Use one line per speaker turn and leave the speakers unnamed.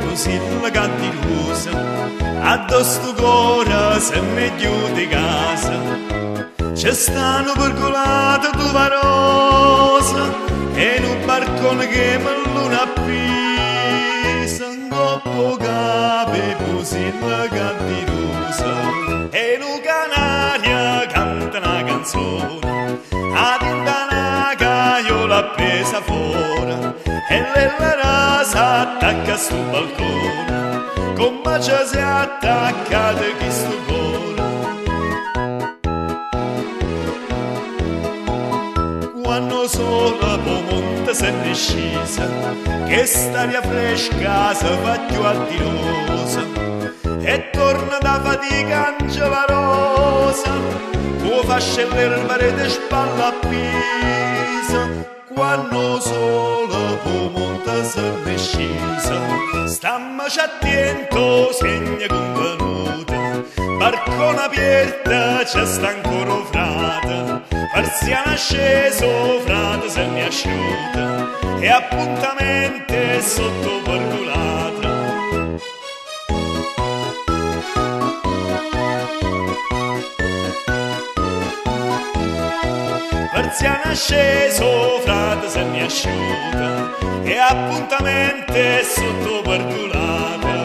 così la cattirusa, addosso tu cuore se meglio di casa. C'è stanno percolate tu varosa, e in un barcone che me luna appisa, un coppo cape così la cattirusa, e in un canaria canta una canzone, ad indana caiola appesa fuori, e la rasa attacca sto balcone, con bacia si attaccata chi sto cuore. Quando sola po monte se ne scesa, che staria fresca si fa più attirosa, e torna da fatica angela rosa, può fasce l'erba rete spalla a pisa. Quando sola po monte se ne scesa, stammaci attento, segna convenuta, barcone aperta c'è sta ancora frate, persiana sceso frate se ne asciuta, e appuntamente sotto perculata. Persiana sceso frate se ne asciuta, e appuntamente sotto perculata.